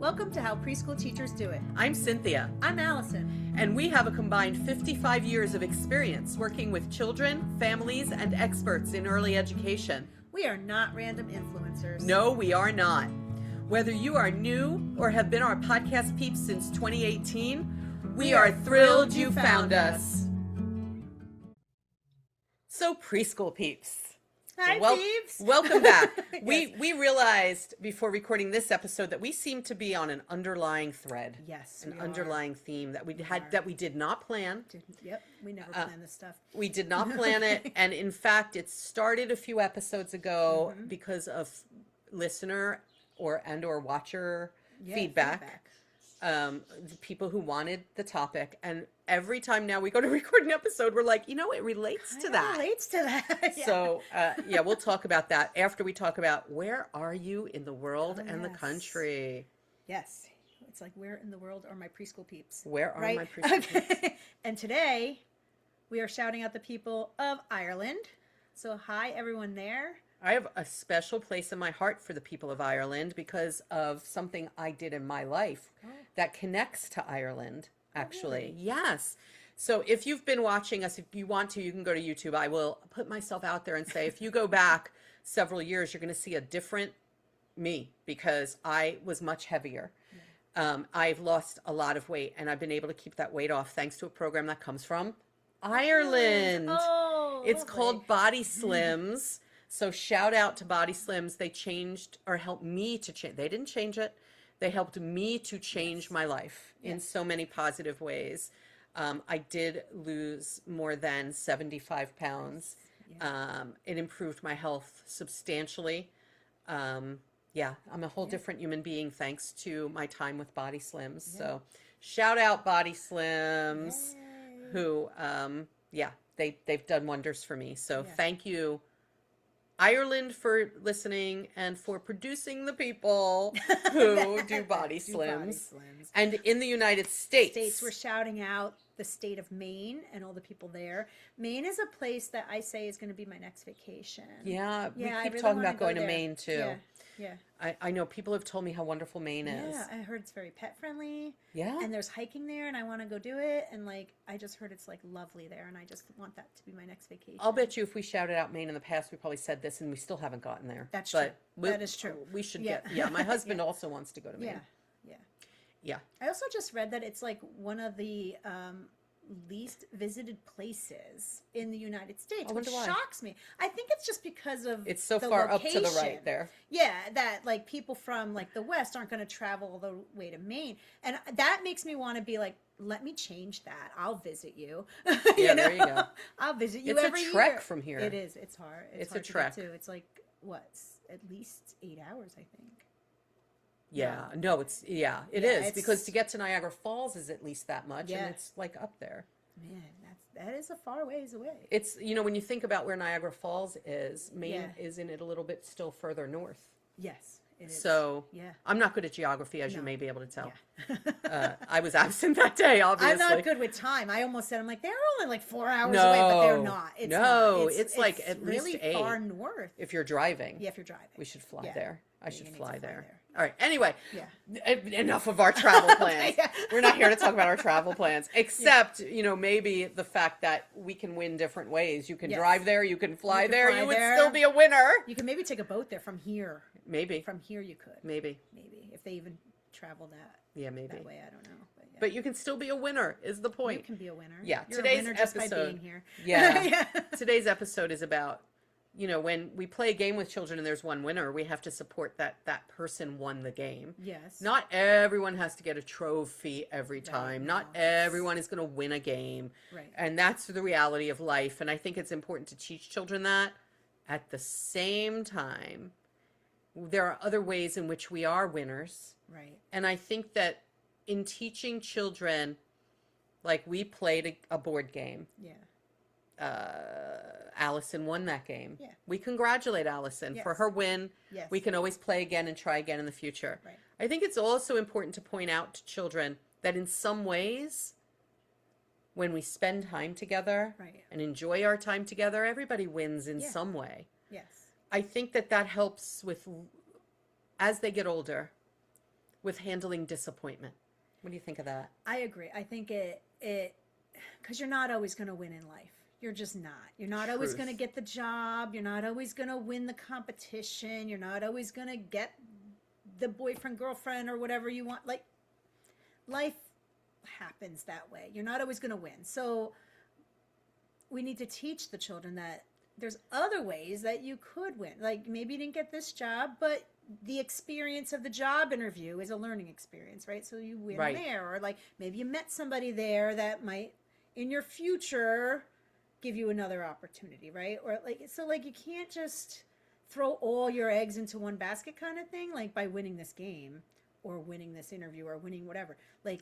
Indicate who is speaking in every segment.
Speaker 1: Welcome to How Preschool Teachers Do It.
Speaker 2: I'm Cynthia.
Speaker 1: I'm Allison.
Speaker 2: And we have a combined 55 years of experience working with children, families, and experts in early education.
Speaker 1: We are not random influencers.
Speaker 2: No, we are not. Whether you are new or have been our podcast peeps since 2018, we are thrilled you found us. So, preschool peeps.
Speaker 1: Hi, peeps.
Speaker 2: Welcome back.
Speaker 1: Yes.
Speaker 2: We realized before recording this episode that we seem to be on an underlying thread.
Speaker 1: Yes,
Speaker 2: an underlying theme that we did not plan.
Speaker 1: We never plan this stuff.
Speaker 2: We did not plan it, and in fact, it started a few episodes ago because of listener or watcher feedback. The people who wanted the topic, and every time now we go to record an episode, we're like, it relates to that.
Speaker 1: Relates to that. Yeah.
Speaker 2: So, we'll talk about that after we talk about where are you in the world and the country.
Speaker 1: Yes. It's like, where in the world are my preschool peeps?
Speaker 2: Where are my preschool peeps?
Speaker 1: And today, we are shouting out the people of Ireland. So, hi, everyone there.
Speaker 2: I have a special place in my heart for the people of Ireland because of something I did in my life that connects to Ireland, actually.
Speaker 1: Really?
Speaker 2: Yes. So if you've been watching us, if you want to, you can go to YouTube. I will put myself out there and say, if you go back several years, you're going to see a different me because I was much heavier. I've lost a lot of weight, and I've been able to keep that weight off thanks to a program that comes from Ireland.
Speaker 1: Oh,
Speaker 2: it's called Body Slims. So shout out to Body Slims. They changed or helped me to change. They didn't change it. They helped me to change my life in so many positive ways. I did lose more than 75 pounds. It improved my health substantially. I'm a whole different human being thanks to my time with Body Slims. So shout out Body Slims who, they've done wonders for me. So thank you, Ireland, for listening and for producing the people who do Body Slims. And in the United States,
Speaker 1: we're shouting out the state of Maine and all the people there. Maine is a place that I say is going to be my next vacation.
Speaker 2: We
Speaker 1: I
Speaker 2: keep
Speaker 1: really
Speaker 2: talking
Speaker 1: wanna
Speaker 2: about going
Speaker 1: go
Speaker 2: to
Speaker 1: there.
Speaker 2: Maine too.
Speaker 1: Yeah.
Speaker 2: I know people have told me how wonderful Maine is.
Speaker 1: Yeah, I heard it's very pet friendly.
Speaker 2: Yeah.
Speaker 1: And there's hiking there, and I want to go do it. And I just heard it's lovely there, and I just want that to be my next vacation.
Speaker 2: I'll bet you if we shouted out Maine in the past, we probably said this, and we still haven't gotten there.
Speaker 1: That's
Speaker 2: true.
Speaker 1: That is true.
Speaker 2: We should get. Yeah, my husband also wants to go to Maine. Yeah.
Speaker 1: I also just read that it's one of the least visited places in the United States, which shocks me. I think it's just because of
Speaker 2: it's so
Speaker 1: the
Speaker 2: far
Speaker 1: location.
Speaker 2: up to the right there.
Speaker 1: Yeah, that people from the West aren't going to travel all the way to Maine, and that makes me want to be let me change that. I'll visit you.
Speaker 2: There you go.
Speaker 1: I'll visit you
Speaker 2: it's
Speaker 1: every
Speaker 2: a trek
Speaker 1: year.
Speaker 2: from here.
Speaker 1: It is. It's hard.
Speaker 2: It's
Speaker 1: hard
Speaker 2: a trek
Speaker 1: too. It's at least 8 hours, I think.
Speaker 2: No, it is because to get to Niagara Falls is at least that much, and it's up there.
Speaker 1: Man, that is a far ways away.
Speaker 2: It's when you think about where Niagara Falls is, Maine is in it a little bit still further north.
Speaker 1: Yes, it is.
Speaker 2: So I'm not good at geography, as you may be able to tell.
Speaker 1: Yeah.
Speaker 2: I was absent that day, obviously.
Speaker 1: I'm not good with time. I almost said, they're only 4 hours away, but they're not. It's not.
Speaker 2: It's at
Speaker 1: really
Speaker 2: least 8.
Speaker 1: Far north.
Speaker 2: If you're driving.
Speaker 1: Yeah, if you're driving.
Speaker 2: We should fly there. I should fly there.
Speaker 1: there.
Speaker 2: All right. Anyway, enough of our travel plans. We're not here to talk about our travel plans, except, maybe the fact that we can win different ways. You can drive there. You can fly there. You would still be a winner.
Speaker 1: You can maybe take a boat there from here.
Speaker 2: Maybe.
Speaker 1: From here you could.
Speaker 2: Maybe.
Speaker 1: If they even travel that.
Speaker 2: Yeah, maybe.
Speaker 1: That way, I don't know.
Speaker 2: But you can still be a winner, is the point.
Speaker 1: You can be a winner.
Speaker 2: Yeah.
Speaker 1: You're
Speaker 2: Today's
Speaker 1: a winner
Speaker 2: episode.
Speaker 1: just by being here.
Speaker 2: Yeah. Today's episode is about, when we play a game with children and there's one winner, we have to support that person won the game.
Speaker 1: Yes.
Speaker 2: Not everyone has to get a trophy every time. Not everyone is going to win a game.
Speaker 1: Right.
Speaker 2: And that's the reality of life. And I think it's important to teach children that. At the same time, there are other ways in which we are winners.
Speaker 1: Right.
Speaker 2: And I think that in teaching children, we played a board game.
Speaker 1: Yeah.
Speaker 2: Allison won that game.
Speaker 1: Yeah.
Speaker 2: We congratulate Allison for her win.
Speaker 1: Yes.
Speaker 2: We can always play again and try again in the future.
Speaker 1: Right.
Speaker 2: I think it's also important to point out to children that in some ways, when we spend time together and enjoy our time together, everybody wins in some way.
Speaker 1: Yes.
Speaker 2: I think that helps with, as they get older, with handling disappointment. What do you think of that?
Speaker 1: I agree. I think it because you're not always going to win in life. You're just not. You're not always going to get the job. You're not always going to win the competition. You're not always going to get the boyfriend, girlfriend, or whatever you want. Like, life happens that way. You're not always going to win. So we need to teach the children that there's other ways that you could win. Like, maybe you didn't get this job, but the experience of the job interview is a learning experience, right? So you win there. Or like, maybe you met somebody there that might, in your future, give you another opportunity, right? Or like, so like, you can't just throw all your eggs into one basket kind of thing, like by winning this game or winning this interview or winning whatever. Like,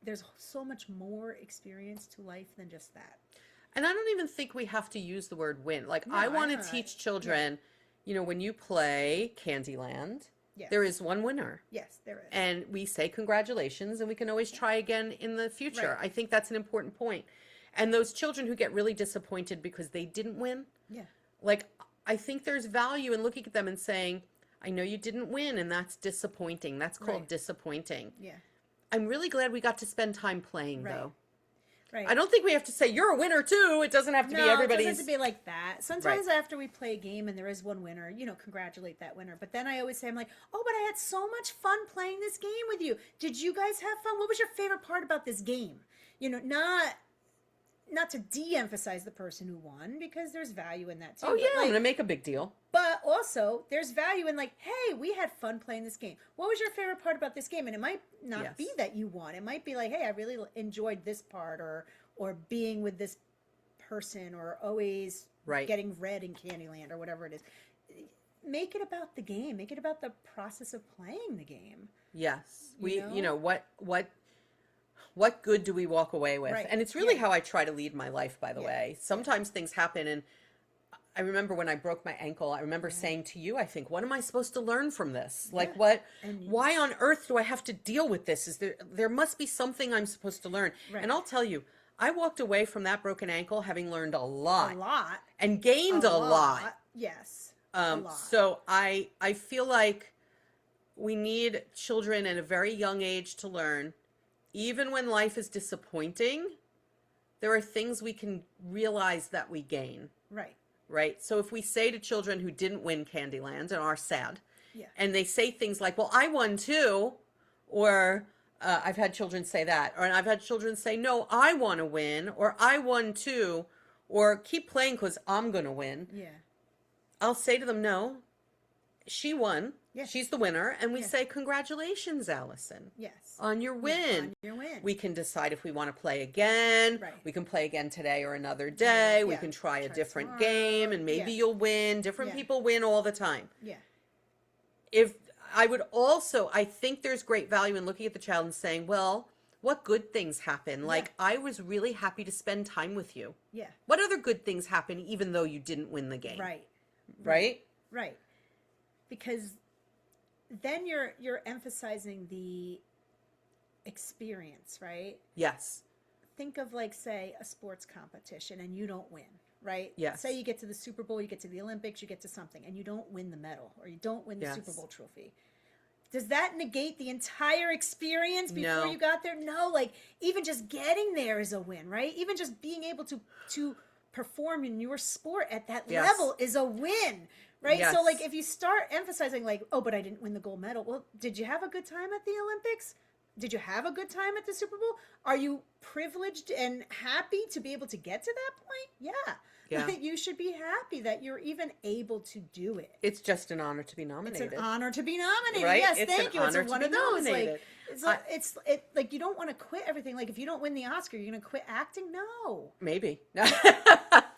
Speaker 1: there's so much more experience to life than just that.
Speaker 2: And I don't even think we have to use the word win. Like, no, I want to teach children, you know, when you play Candyland, there is one winner.
Speaker 1: Yes, there is.
Speaker 2: And we say congratulations, and we can always try again in the future. I think that's an important point. And those children who get really disappointed because they didn't win, like, I think there's value in looking at them and saying, I know you didn't win, and that's disappointing. That's called disappointing.
Speaker 1: Yeah.
Speaker 2: I'm really glad we got to spend time playing, though.
Speaker 1: Right.
Speaker 2: I don't think we have to say, you're a winner, too. It doesn't have to be everybody's.
Speaker 1: No, it doesn't have to be like that. Sometimes after we play a game and there is one winner, you know, congratulate that winner. But then I always say, I'm like, oh, but I had so much fun playing this game with you. Did you guys have fun? What was your favorite part about this game? You know, not to de-emphasize the person who won, because there's value in that too.
Speaker 2: Oh yeah, I'm gonna make a big deal.
Speaker 1: But also, there's value in like, hey, we had fun playing this game. What was your favorite part about this game? And it might not be that you won. It might be like, hey, I really enjoyed this part, or being with this person, or always getting red in Candyland, or whatever it is. Make it about the game. Make it about the process of playing the game.
Speaker 2: Yes, you know what good do we walk away with? And it's really how I try to lead my life, by the way. Sometimes things happen, and I remember when I broke my ankle, I remember saying to you, I think, what am I supposed to learn from this? Like, why on earth do I have to deal with this? There must be something I'm supposed to learn. And I'll tell you, I walked away from that broken ankle having learned a lot. And gained a lot.
Speaker 1: Yes.
Speaker 2: So I feel like we need children at a very young age to learn, even when life is disappointing, there are things we can realize that we gain. Right? So if we say to children who didn't win Candyland and are sad, and they say things like, well, I won too, or I've had children say that, or I've had children say, no, I want to win, or I won too, or keep playing because I'm going to win. I'll say to them, no, she won. She's the winner. And we say, congratulations, Alison. On your win.
Speaker 1: On your win.
Speaker 2: We can decide if we want to play again. We can play again today or another day. We can try a different game, and maybe you'll win. Different people win all the time. If I would also, I think there's great value in looking at the child and saying, well, what good things happen? Like, I was really happy to spend time with you. What other good things happen even though you didn't win the game? Right?
Speaker 1: Because then you're emphasizing the experience, right?
Speaker 2: Yes.
Speaker 1: Think of, like, say, a sports competition and you don't win, right?
Speaker 2: Yes.
Speaker 1: Say you get to the Super Bowl, you get to the Olympics, you get to something, and you don't win the medal, or you don't win the Super Bowl trophy. Does that negate the entire experience before you got there? No, like, even just getting there is a win, right? Even just being able to perform in your sport at that level is a win, right? So, like, if you start emphasizing, like, oh, but I didn't win the gold medal. Well, did you have a good time at the Olympics? Did you have a good time at the Super Bowl? Are you privileged and happy to be able to get to that point? Yeah. You should be happy that you're even able to do it.
Speaker 2: It's just an honor to be nominated.
Speaker 1: It's an honor to be nominated.
Speaker 2: Right?
Speaker 1: Yes,
Speaker 2: it's
Speaker 1: thank you.
Speaker 2: It's
Speaker 1: one of those. Like, it's like, you don't want to quit everything. Like, if you don't win the Oscar, you're going to quit acting? No.
Speaker 2: Maybe.
Speaker 1: In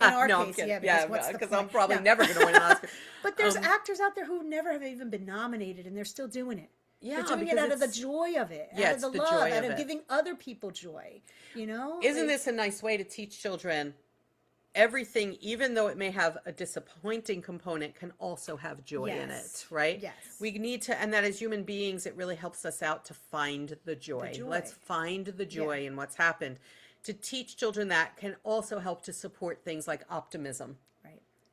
Speaker 1: our case,
Speaker 2: because I'm probably never going to win an Oscar.
Speaker 1: But there's actors out there who never have even been nominated, and they're still doing it.
Speaker 2: Yeah,
Speaker 1: they're doing it out of the joy of it, out of the love, out of giving other people joy. You know,
Speaker 2: isn't this a nice way to teach children? Everything, even though it may have a disappointing component, can also have joy in it, right?
Speaker 1: Yes.
Speaker 2: We need to, and that as human beings, it really helps us out to find the joy. Let's find the joy in what's happened. To teach children that can also help to support things like optimism.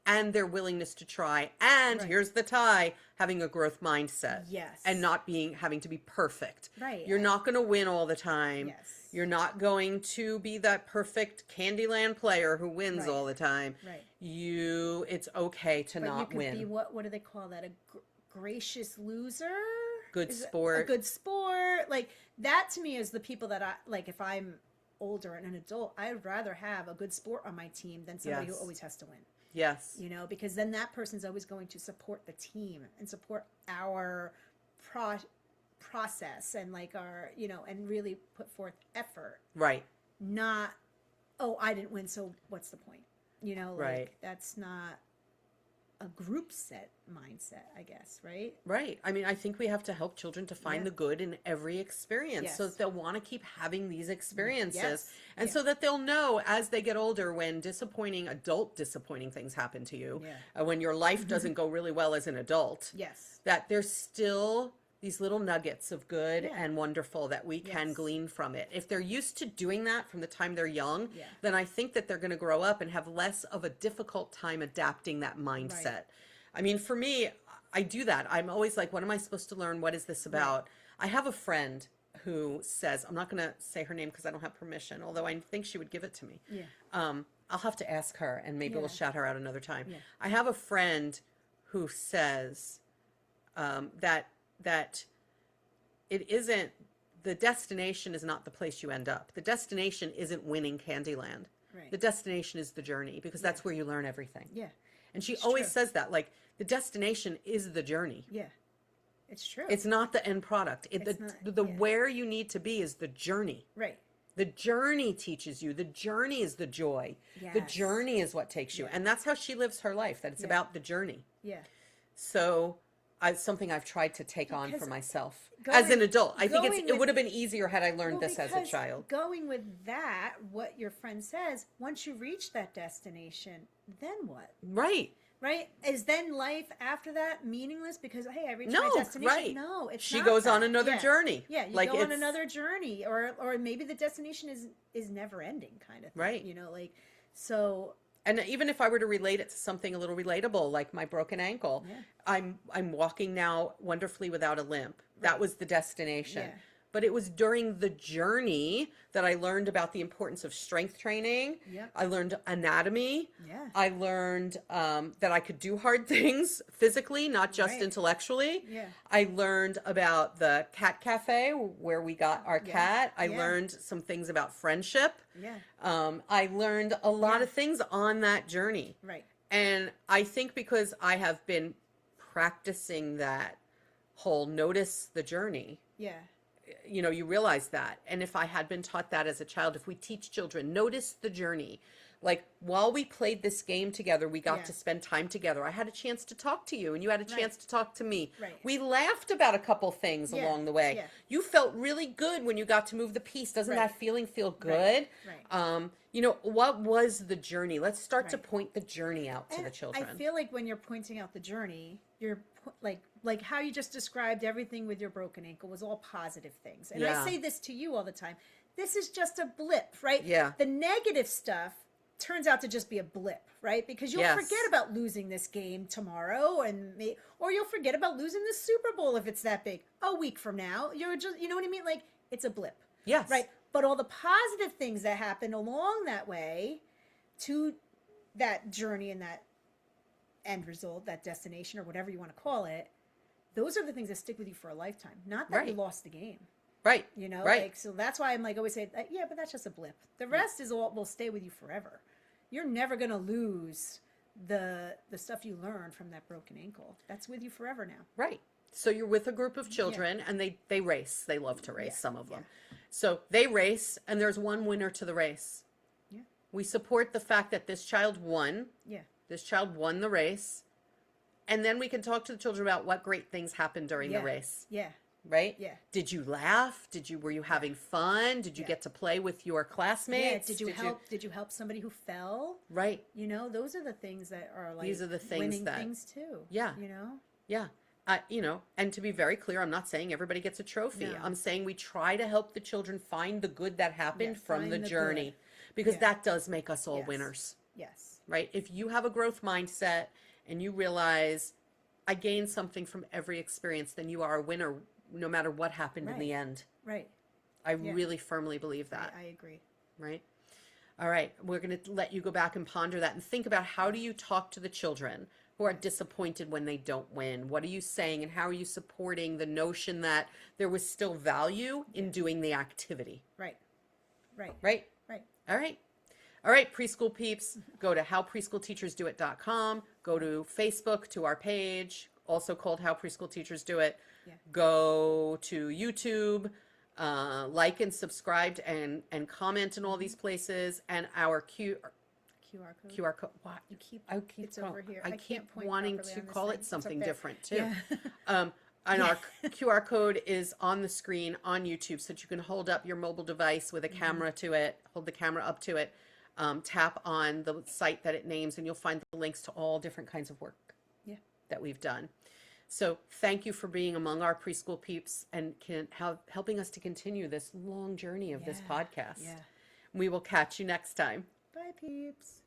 Speaker 2: and their willingness to try. And
Speaker 1: Right.
Speaker 2: here's the tie, having a growth mindset.
Speaker 1: Yes.
Speaker 2: And not having to be perfect.
Speaker 1: Right.
Speaker 2: You're not going to win all the time.
Speaker 1: Yes.
Speaker 2: You're not going to be that perfect Candyland player who wins
Speaker 1: Right.
Speaker 2: all the time.
Speaker 1: Right.
Speaker 2: It's okay to
Speaker 1: But
Speaker 2: not
Speaker 1: you could
Speaker 2: win.
Speaker 1: be, what do they call that? A gracious loser?
Speaker 2: Good
Speaker 1: Is it
Speaker 2: sport.
Speaker 1: a good sport. Like, that to me is the people that I, like, if I'm older and an adult, I'd rather have a good sport on my team than somebody
Speaker 2: Yes.
Speaker 1: who always has to win.
Speaker 2: Yes.
Speaker 1: You know, because then that person's always going to support the team and support our process and like our, you know, and really put forth effort.
Speaker 2: Right.
Speaker 1: Not, oh, I didn't win, so what's the point? You know, like,
Speaker 2: Right.
Speaker 1: that's not a group set mindset, I guess, right?
Speaker 2: Right. I mean, I think we have to help children to find
Speaker 1: Yeah.
Speaker 2: the good in every experience so
Speaker 1: Yes.
Speaker 2: that they'll want to keep having these experiences.
Speaker 1: Yes.
Speaker 2: And
Speaker 1: Yeah.
Speaker 2: so that they'll know as they get older when adult disappointing things happen to you,
Speaker 1: Yeah.
Speaker 2: when your life doesn't go really well as an adult,
Speaker 1: Yes.
Speaker 2: that there's still these little nuggets of good
Speaker 1: Yeah.
Speaker 2: and wonderful that we can
Speaker 1: Yes.
Speaker 2: glean from it. If they're used to doing that from the time they're young,
Speaker 1: Yeah.
Speaker 2: then I think that they're going to grow up and have less of a difficult time adapting that mindset.
Speaker 1: Right.
Speaker 2: I mean, for me, I do that. I'm always like, what am I supposed to learn? What is this about? I have a friend who says, I'm not going to say her name because I don't have permission, although I think she would give it to me.
Speaker 1: Yeah.
Speaker 2: I'll have to ask her and maybe we'll
Speaker 1: Yeah.
Speaker 2: shout her out another time.
Speaker 1: Yeah.
Speaker 2: I have a friend who says that it isn't, the destination is not the place you end up. The destination isn't winning Candyland.
Speaker 1: Right.
Speaker 2: The destination is the journey because that's where you learn everything.
Speaker 1: Yeah.
Speaker 2: And she
Speaker 1: It's
Speaker 2: always
Speaker 1: true.
Speaker 2: says that, like, the destination is the journey.
Speaker 1: Yeah. It's true.
Speaker 2: It's not the end product.
Speaker 1: It's not-
Speaker 2: The
Speaker 1: yeah.
Speaker 2: where you need to be is the journey.
Speaker 1: right.
Speaker 2: The journey teaches you. The journey is the joy. The
Speaker 1: Yes.
Speaker 2: journey is what takes you.
Speaker 1: Yeah.
Speaker 2: And that's how she lives her life, that it's
Speaker 1: Yeah.
Speaker 2: about the journey.
Speaker 1: Yeah.
Speaker 2: So something I've tried to take on for
Speaker 1: Because
Speaker 2: myself
Speaker 1: going-
Speaker 2: as an adult. I think
Speaker 1: going
Speaker 2: it
Speaker 1: with-
Speaker 2: would have been easier had I learned
Speaker 1: Well,
Speaker 2: this as a
Speaker 1: because
Speaker 2: child.
Speaker 1: Going with that, what your friend says, once you reach that destination, then what?
Speaker 2: Right.
Speaker 1: Right? Is then life after that meaningless because, hey, I reached
Speaker 2: No,
Speaker 1: my destination?
Speaker 2: right.
Speaker 1: No, it's
Speaker 2: She
Speaker 1: not
Speaker 2: goes on
Speaker 1: that.
Speaker 2: another
Speaker 1: Yeah.
Speaker 2: journey.
Speaker 1: Yeah, you
Speaker 2: Like,
Speaker 1: go on
Speaker 2: it's-
Speaker 1: another journey, or maybe the destination is never ending, kind of thing.
Speaker 2: Right.
Speaker 1: You know, like, so
Speaker 2: And even if I were to relate it to something a little relatable, like my broken ankle,
Speaker 1: Yeah.
Speaker 2: I'm walking now wonderfully without a limp. That
Speaker 1: Right.
Speaker 2: was the destination.
Speaker 1: Yeah.
Speaker 2: But it was during the journey that I learned about the importance of strength training.
Speaker 1: Yep.
Speaker 2: I learned anatomy.
Speaker 1: Yeah.
Speaker 2: I learned that I could do hard things physically, not just
Speaker 1: Right.
Speaker 2: intellectually.
Speaker 1: Yeah.
Speaker 2: I learned about the cat cafe where we got our
Speaker 1: Yeah.
Speaker 2: cat. I
Speaker 1: Yeah.
Speaker 2: learned some things about friendship.
Speaker 1: Yeah.
Speaker 2: I learned a lot
Speaker 1: Yeah.
Speaker 2: of things on that journey.
Speaker 1: Right.
Speaker 2: And I think because I have been practicing that whole notice the journey,
Speaker 1: Yeah.
Speaker 2: you know, you realize that. And if I had been taught that as a child, if we teach children, notice the journey. Like while we played this game together, we got
Speaker 1: Yeah.
Speaker 2: to spend time together. I had a chance to talk to you and you had a
Speaker 1: Right.
Speaker 2: chance to talk to me.
Speaker 1: Right.
Speaker 2: We laughed about a couple things
Speaker 1: Yeah.
Speaker 2: along the way.
Speaker 1: Yeah.
Speaker 2: You felt really good when you got to move the piece. Doesn't
Speaker 1: Right.
Speaker 2: that feeling feel good?
Speaker 1: Right.
Speaker 2: You know, what was the journey? Let's start to
Speaker 1: Right.
Speaker 2: point the journey out to
Speaker 1: And
Speaker 2: the children.
Speaker 1: I feel like when you're pointing out the journey, you're like how you just described everything with your broken ankle was all positive things. And
Speaker 2: Yeah.
Speaker 1: I say this to you all the time. This is just a blip, right?
Speaker 2: Yeah.
Speaker 1: The negative stuff turns out to just be a blip, right? Because you'll
Speaker 2: Yes.
Speaker 1: forget about losing this game tomorrow or you'll forget about losing the Super Bowl if it's that big a week from now. You're just, you know what I mean? Like it's a blip.
Speaker 2: Yes.
Speaker 1: Right. But all the positive things that happen along that way to that journey and that end result, that destination or whatever you want to call it, those are the things that stick with you for a lifetime. Not that you
Speaker 2: Right.
Speaker 1: lost the game.
Speaker 2: Right.
Speaker 1: You know,
Speaker 2: Right.
Speaker 1: like, so that's why I'm like always say, yeah, but that's just a blip. The rest is all will stay with you forever. You're never going to lose the stuff you learned from that broken ankle. That's with you forever now.
Speaker 2: Right. So you're with a group of children and they race. They love to race,
Speaker 1: Yeah,
Speaker 2: some of them. So they race and there's one winner to the race.
Speaker 1: Yeah.
Speaker 2: We support the fact that this child won.
Speaker 1: Yeah.
Speaker 2: This child won the race. And then we can talk to the children about what great things happened during
Speaker 1: Yeah.
Speaker 2: the race.
Speaker 1: Yeah.
Speaker 2: Right?
Speaker 1: Yeah.
Speaker 2: Did you laugh? Were you having fun? Did you
Speaker 1: Yeah.
Speaker 2: get to play with your classmates?
Speaker 1: Yeah. Did you help somebody who fell?
Speaker 2: Right.
Speaker 1: You know, those are the things that are like
Speaker 2: These are the things
Speaker 1: winning
Speaker 2: that-
Speaker 1: things too.
Speaker 2: Yeah.
Speaker 1: You know?
Speaker 2: Yeah. You know, and to be very clear, I'm not saying everybody gets a trophy.
Speaker 1: No.
Speaker 2: I'm saying we try to help the children find the good that happened
Speaker 1: Yeah,
Speaker 2: from
Speaker 1: find
Speaker 2: the
Speaker 1: the
Speaker 2: journey
Speaker 1: good.
Speaker 2: because
Speaker 1: Yeah.
Speaker 2: that does make us all
Speaker 1: Yes.
Speaker 2: winners.
Speaker 1: Yes.
Speaker 2: right? If you have a growth mindset and you realize I gained something from every experience, then you are a winner no matter what happened in the end.
Speaker 1: Right.
Speaker 2: I really firmly believe that.
Speaker 1: I agree.
Speaker 2: Right? All right. We're going to let you go back and ponder that and think about, how do you talk to the children who are disappointed when they don't win? What are you saying, and how are you supporting the notion that there was still value in doing the activity?
Speaker 1: Right. Right.
Speaker 2: Right?
Speaker 1: Right.
Speaker 2: All right. All right, preschool peeps, go to howpreschoolteachersdoit.com, go to Facebook to our page, also called How Preschool Teachers Do It.
Speaker 1: Yeah.
Speaker 2: Go to YouTube, like and subscribe and comment in all these places, and our
Speaker 1: QR code.
Speaker 2: QR code. What?
Speaker 1: You keep.
Speaker 2: I keep
Speaker 1: It's over here.
Speaker 2: I
Speaker 1: I
Speaker 2: keep
Speaker 1: can't point
Speaker 2: wanting
Speaker 1: properly
Speaker 2: to
Speaker 1: on this
Speaker 2: call
Speaker 1: thing.
Speaker 2: it
Speaker 1: It's
Speaker 2: something
Speaker 1: up there.
Speaker 2: different too.
Speaker 1: Yeah.
Speaker 2: And our QR code is on the screen on YouTube, so that you can hold up your mobile device with a camera to it, hold the camera up to it, tap on the site that it names, and you'll find the links to all different kinds of work that we've done. So thank you for being among our preschool peeps and helping us to continue this long journey of this podcast.
Speaker 1: Yeah.
Speaker 2: We will catch you next time.
Speaker 1: Bye, peeps.